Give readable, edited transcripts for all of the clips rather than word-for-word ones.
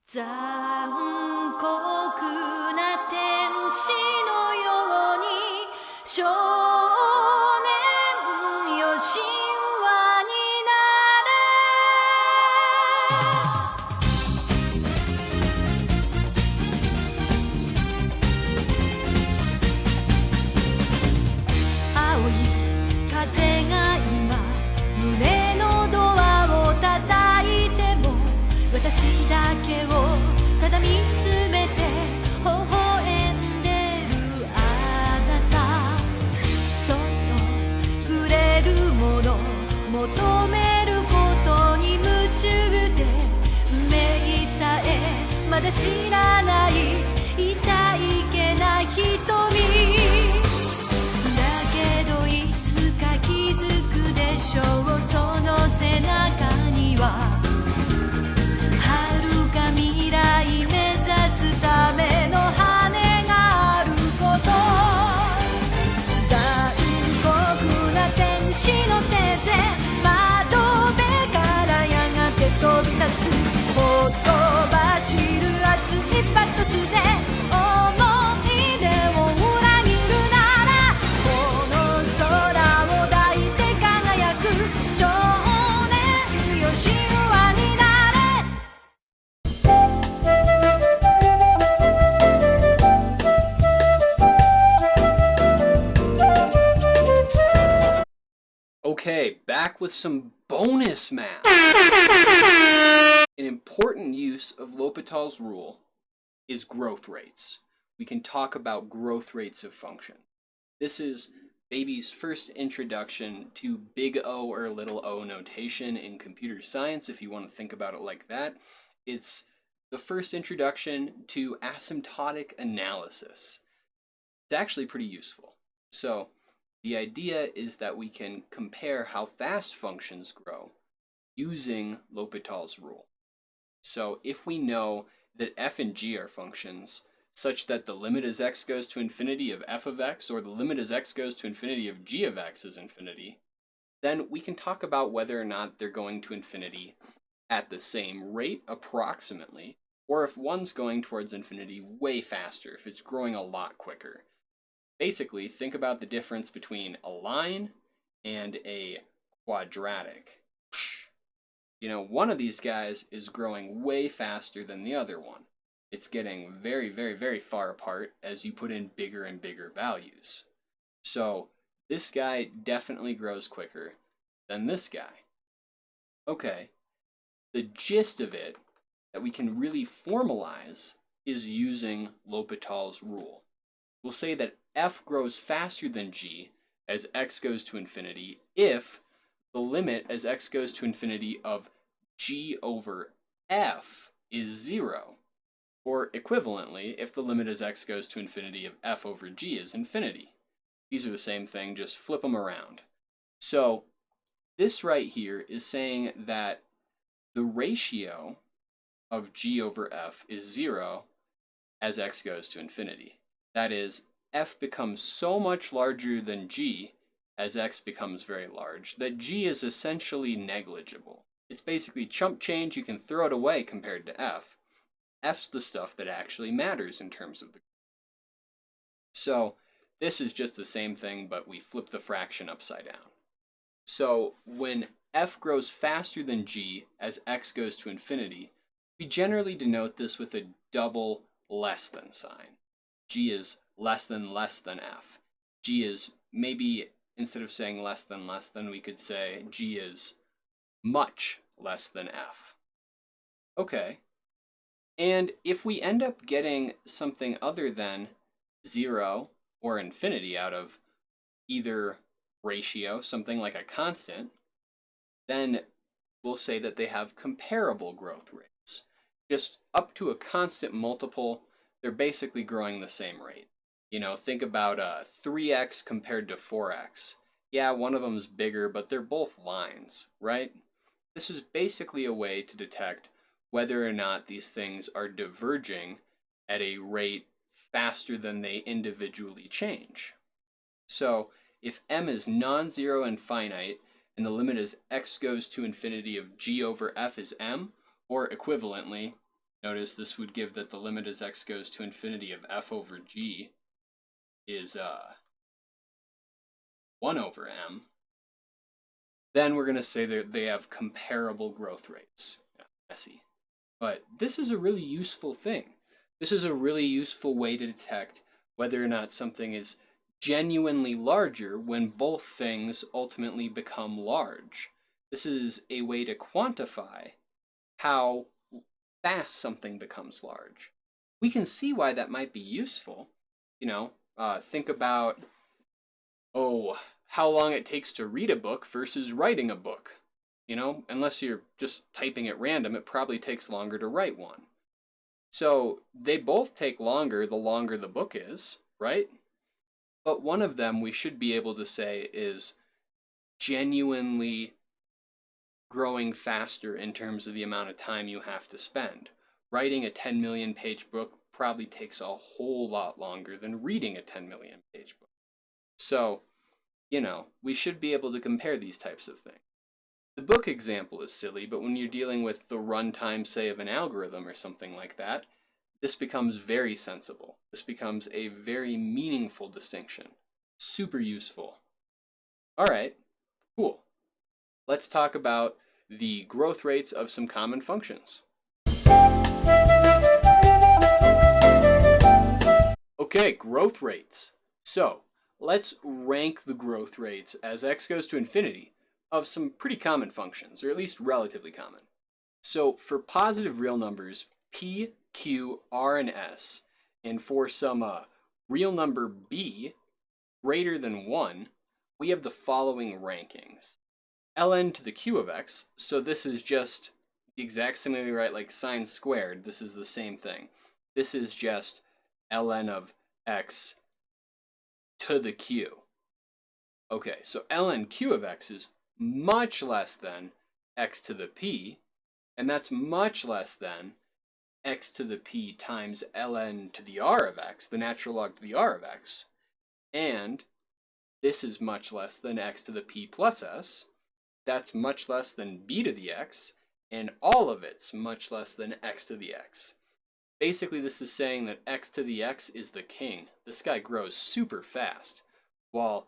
残酷な天使のように少年よ神話になれ。青い風が今胸のドアを叩いても、私だけをただ見つめて微笑んでるあなた。そっとくれるもの求めることに夢中で、運命さえまだ知らない痛いけな瞳だけど、いつか気づくでしょう。その背中には遥か未来目指すための羽があること。残酷な天使の手で窓辺からやがて飛び立つ。ほとばしる熱いパトスで思い出を裏切るなら、この空を抱いて輝く少年よ神話になれ。Okay, back with some bonus math. An important use of L'Hopital's rule is growth rates. We can talk about growth rates of functions. This is baby's first introduction to big O or little o notation in computer science, if you want to think about it like that. It's the first introduction to asymptotic analysis. It's actually pretty useful. So the idea is that we can compare how fast functions grow using L'Hopital's rule. So if we know that f and g are functions such that the limit as x goes to infinity of f of x, or the limit as x goes to infinity of g of x is infinity, then we can talk about whether or not they're going to infinity at the same rate approximately, or if one's going towards infinity way faster, if it's growing a lot quicker. Basically, think about the difference between a line and a quadratic. You know, one of these guys is growing way faster than the other one. It's getting very, very, very far apart as you put in bigger and bigger values. So this guy definitely grows quicker than this guy. Okay, the gist of it that we can really formalize is using L'Hopital's rule. We'll say that f grows faster than g as x goes to infinity if the limit as x goes to infinity of g over f is 0, or equivalently, if the limit as x goes to infinity of f over g is infinity. These are the same thing, just flip them around. So this right here is saying that the ratio of g over f is 0 as x goes to infinity. That is, f becomes so much larger than g as x becomes very large that g is essentially negligible. It's basically chump change, you can throw it away compared to f. F's the stuff that actually matters in terms of the... So this is just the same thing, but we flip the fraction upside down. So when f grows faster than g as x goes to infinity, we generally denote this with a double less than sign. G is less than f. G is, maybe instead of saying less than, we could say g is much less than f. Okay. And if we end up getting something other than 0 or infinity out of either ratio, something like a constant, then we'll say that they have comparable growth rates. Just up to a constant multiple, they're basically growing the same rate. You know, think about 3x compared to 4x. Yeah, one of them's bigger, but they're both lines, right? This is basically a way to detect whether or not these things are diverging at a rate faster than they individually change. So if m is non-zero and finite, and the limit as x goes to infinity of g over f is m, or equivalently, Notice this would give that the limit as x goes to infinity of f over g is 1 over m. Then we're going to say that they have comparable growth rates. Yeah, messy. But this is a really useful thing. This is a really useful way to detect whether or not something is genuinely larger when both things ultimately become large. This is a way to quantify how fast something becomes large. We can see why that might be useful. Think about, how long it takes to read a book versus writing a book. Unless you're just typing at random, it probably takes longer to write one. So they both take longer the longer the book is, right? But one of them we should be able to say is genuinely growing faster in terms of the amount of time you have to spend. Writing a 10 million page book probably takes a whole lot longer than reading a 10 million page book. So, we should be able to compare these types of things. The book example is silly, but when you're dealing with the runtime, say, of an algorithm or something like that, this becomes very sensible. This becomes a very meaningful distinction. Super useful. All right, cool. Let's talk about the growth rates of some common functions. Okay, growth rates. So let's rank the growth rates as x goes to infinity of some pretty common functions, or at least relatively common. So for positive real numbers, p, q, r, and s, and for some real number b greater than 1, we have the following rankings. ln to the q of x, so this is just the exact same way we write like sine squared. This is the same thing. This is just ln of x to the q. Okay, so ln q of x is much less than x to the p, and that's much less than x to the p times ln to the r of x, the natural log to the r of x, and this is much less than x to the p plus s. That's much less than b to the x, and all of it's much less than x to the x. Basically, this is saying that x to the x is the king. This guy grows super fast, while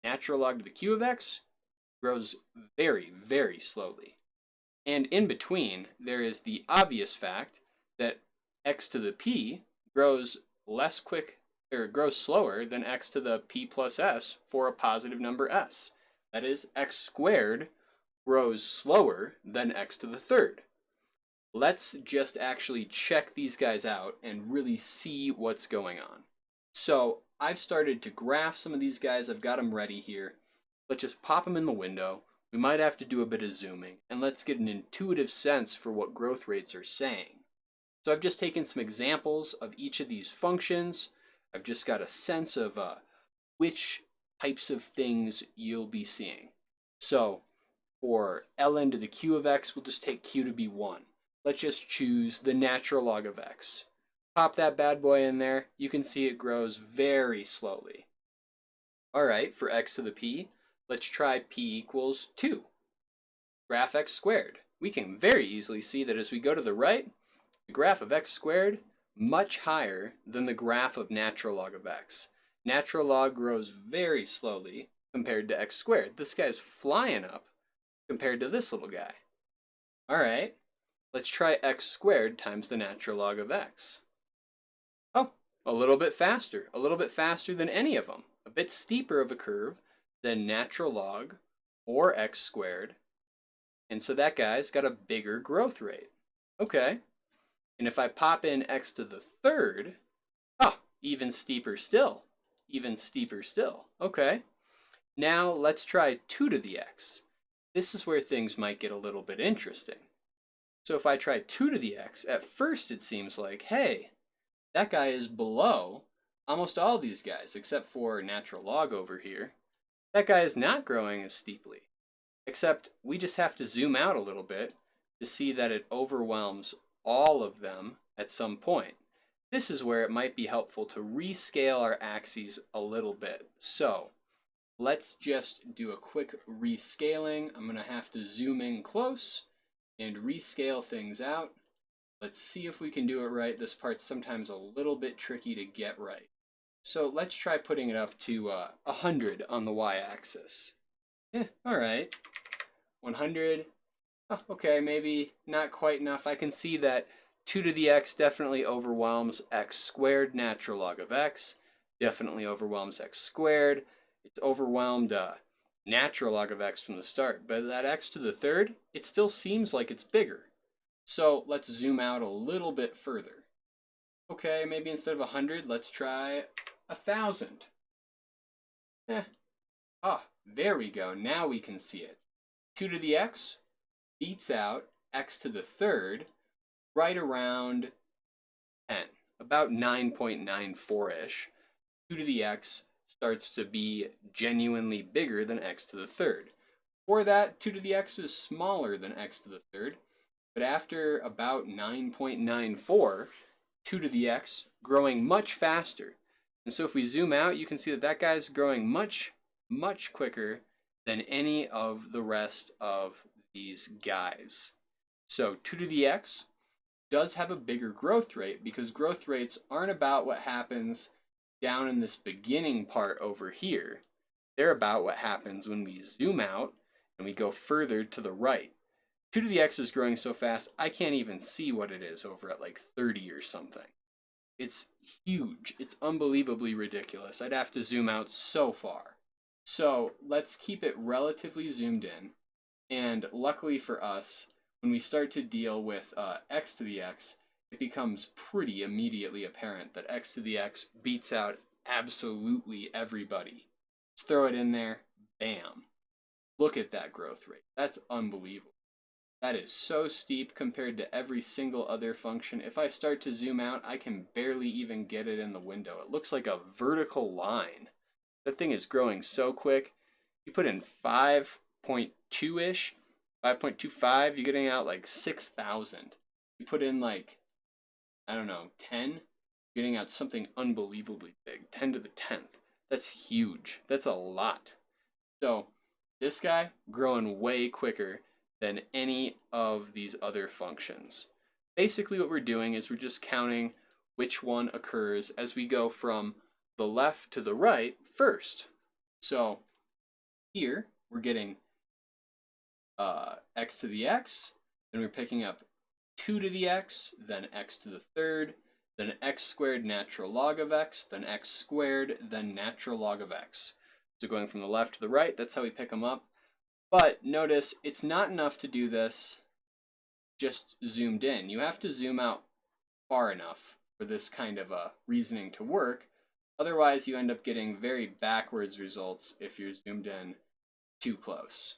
natural log to the q of x grows very, very slowly. And in between, there is the obvious fact that x to the p grows grows slower than x to the p plus s for a positive number s. That is, x squared grows slower than x to the third. Let's just actually check these guys out and really see what's going on. So I've started to graph some of these guys. I've got them ready here. Let's just pop them in the window. We might have to do a bit of zooming, and let's get an intuitive sense for what growth rates are saying. So I've just taken some examples of each of these functions. I've just got a sense of which types of things you'll be seeing. So for ln to the q of x, we'll just take q to be 1. Let's just choose the natural log of x. Pop that bad boy in there. You can see it grows very slowly. All right, for x to the p, let's try p equals 2. Graph x squared. We can very easily see that as we go to the right, the graph of x squared much higher than the graph of natural log of x. Natural log grows very slowly compared to x squared. This guy's flying up compared to this little guy. All right, let's try x squared times the natural log of x. Oh, a little bit faster than any of them. A bit steeper of a curve than natural log or x squared. And so that guy's got a bigger growth rate. Okay. And if I pop in x to the third, even steeper still. Even steeper still. Okay. Now let's try 2 to the x. This is where things might get a little bit interesting. So if I try 2 to the x, at first it seems like, hey, that guy is below almost all these guys, except for natural log over here. That guy is not growing as steeply, except we just have to zoom out a little bit to see that it overwhelms all of them at some point. This is where it might be helpful to rescale our axes a little bit. So let's just do a quick rescaling. I'm going to have to zoom in close and rescale things out. Let's see if we can do it right. This part's sometimes a little bit tricky to get right. So let's try putting it up to 100 on the y-axis. All right. 100. Oh, okay, maybe not quite enough. I can see that 2 to the x definitely overwhelms x squared natural log of x. Definitely overwhelms x squared. It's overwhelmed natural log of x from the start. But that x to the third, it still seems like it's bigger. So let's zoom out a little bit further. Okay, maybe instead of 100, let's try 1,000. There we go. Now we can see it. 2 to the x beats out x to the third right around 10, about 9.94-ish. 2 to the x starts to be genuinely bigger than x to the third. Before that, 2 to the x is smaller than x to the third, but after about 9.94, 2 to the x growing much faster. And so if we zoom out, you can see that that guy's growing much, much quicker than any of the rest of these guys. So 2 to the x does have a bigger growth rate because growth rates aren't about what happens down in this beginning part over here. They're about what happens when we zoom out and we go further to the right. 2 to the x is growing so fast, I can't even see what it is over at like 30 or something. It's huge. It's unbelievably ridiculous. I'd have to zoom out so far. So let's keep it relatively zoomed in. And luckily for us, when we start to deal with x to the x, it becomes pretty immediately apparent that x to the x beats out absolutely everybody. Just throw it in there, bam. Look at that growth rate. That's unbelievable. That is so steep compared to every single other function. If I start to zoom out, I can barely even get it in the window. It looks like a vertical line. That thing is growing so quick. You put in 5.2-ish, 5.25, you're getting out like 6,000. You put in like, I don't know, 10, you're getting out something unbelievably big, 10 to the 10th. That's huge. That's a lot. So this guy growing way quicker than any of these other functions. Basically what we're doing is we're just counting which one occurs as we go from the left to the right first. So here we're getting x to the x, then we're picking up 2 to the x, then x to the third, then x squared natural log of x, then x squared, then natural log of x. So going from the left to the right, that's how we pick them up. But notice it's not enough to do this just zoomed in. You have to zoom out far enough for this kind of reasoning to work. Otherwise, you end up getting very backwards results if you're zoomed in too close.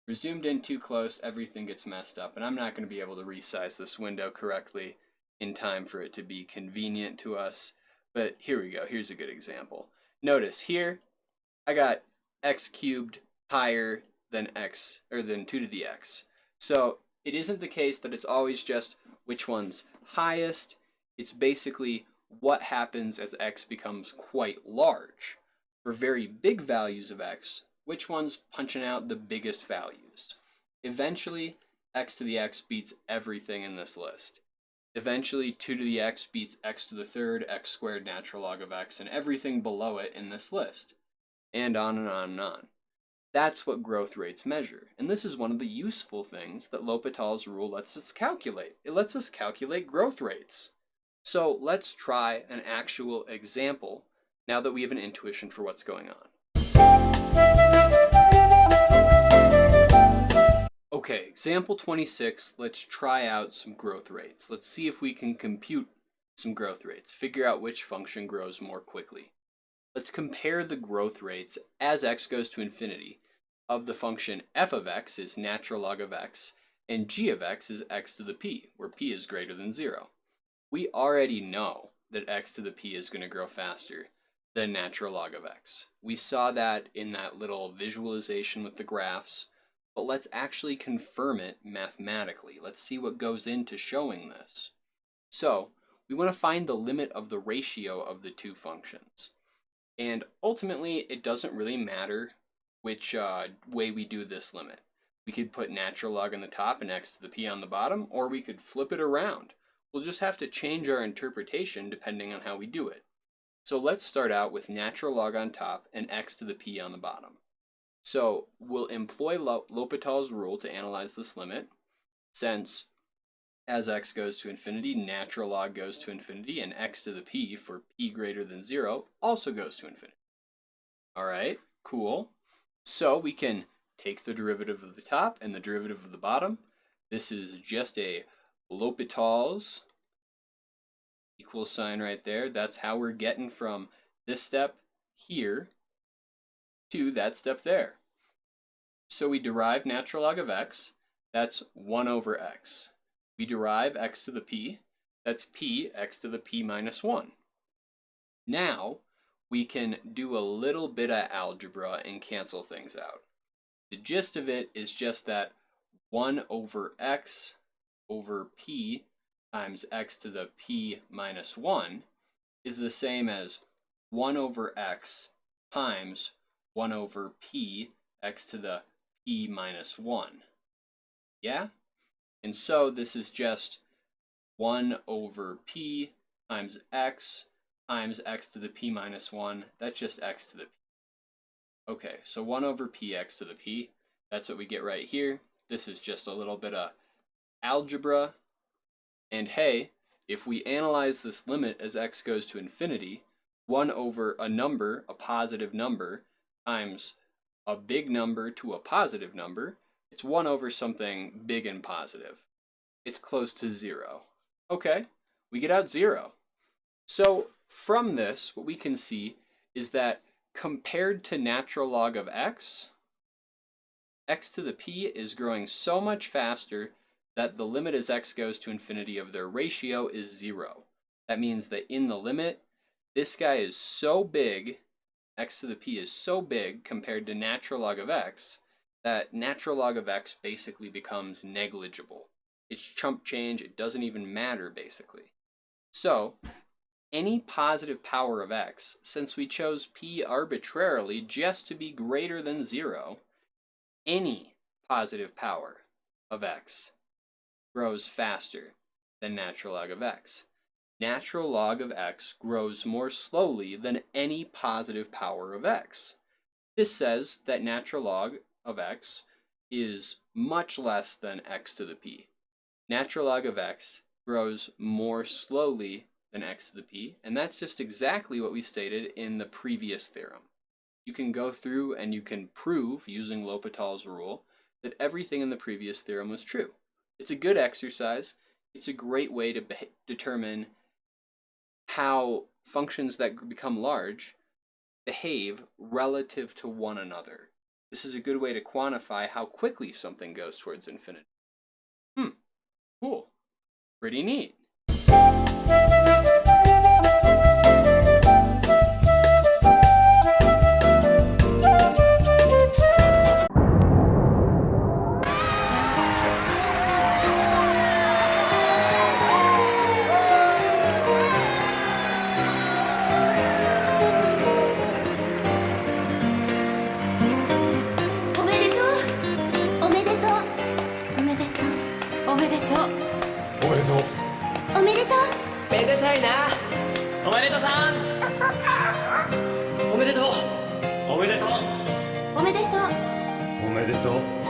If you're zoomed in too close, everything gets messed up, and I'm not going to be able to resize this window correctly in time for it to be convenient to us. But here we go. Here's a good example. Notice here, I got x cubed higher than x, or than 2 to the x. So it isn't the case that it's always just which one's highest. It's basically what happens as x becomes quite large. For very big values of x, which one's punching out the biggest values? Eventually, x to the x beats everything in this list. Eventually, 2 to the x beats x to the third, x squared natural log of x, and everything below it in this list. And on and on and on. That's what growth rates measure. And this is one of the useful things that L'Hopital's rule lets us calculate. It lets us calculate growth rates. So let's try an actual example now that we have an intuition for what's going on. Okay, example 26, let's try out some growth rates. Let's see if we can compute some growth rates, figure out which function grows more quickly. Let's compare the growth rates as x goes to infinity of the function f of x is natural log of x, and g of x is x to the p, where p is greater than 0. We already know that x to the p is going to grow faster than natural log of x. We saw that in that little visualization with the graphs, but let's actually confirm it mathematically. Let's see what goes into showing this. So we want to find the limit of the ratio of the two functions. And ultimately, it doesn't really matter which way we do this limit. We could put natural log on the top and x to the p on the bottom, or we could flip it around. We'll just have to change our interpretation depending on how we do it. So let's start out with natural log on top and x to the p on the bottom. So we'll employ L'Hopital's rule to analyze this limit, since as x goes to infinity, natural log goes to infinity, and x to the p for p greater than 0 also goes to infinity. All right, cool. So we can take the derivative of the top and the derivative of the bottom. This is just a L'Hopital's equal sign right there. That's how we're getting from this step here to that step there. So we derive natural log of x, that's 1 over x. We derive x to the p, that's p, x to the p minus 1. Now we can do a little bit of algebra and cancel things out. The gist of it is just that 1 over x over p times x to the p minus 1 is the same as 1 over x times 1 over p x to the p minus 1. Yeah? And so this is just 1 over p times x to the p minus 1. That's just x to the p. Okay, so 1 over p x to the p. That's what we get right here. This is just a little bit of algebra. And hey, if we analyze this limit as x goes to infinity, 1 over a number, a positive number, times a big number to a positive number, it's 1 over something big and positive. It's close to 0. Okay, we get out 0. So from this, what we can see is that compared to natural log of x, x to the p is growing so much faster that the limit as x goes to infinity of their ratio is 0. That means that in the limit, this guy is so big, x to the p is so big compared to natural log of x, that natural log of x basically becomes negligible. It's chump change, it doesn't even matter basically. So, any positive power of x, since we chose p arbitrarily just to be greater than 0, any positive power of x grows faster than natural log of x. Natural log of x grows more slowly than any positive power of x. This says that natural log of x is much less than x to the p. Natural log of x grows more slowly than x to the p, and that's just exactly what we stated in the previous theorem. You can go through and you can prove, using L'Hopital's rule, that everything in the previous theorem was true. It's a good exercise. It's a great way to determine how functions that become large behave relative to one another. This is a good way to quantify how quickly something goes towards infinity. Cool. Pretty neat.めでたいな。おめでとうさん。おめでとう。おめでとう。おめでとう。おめでとう。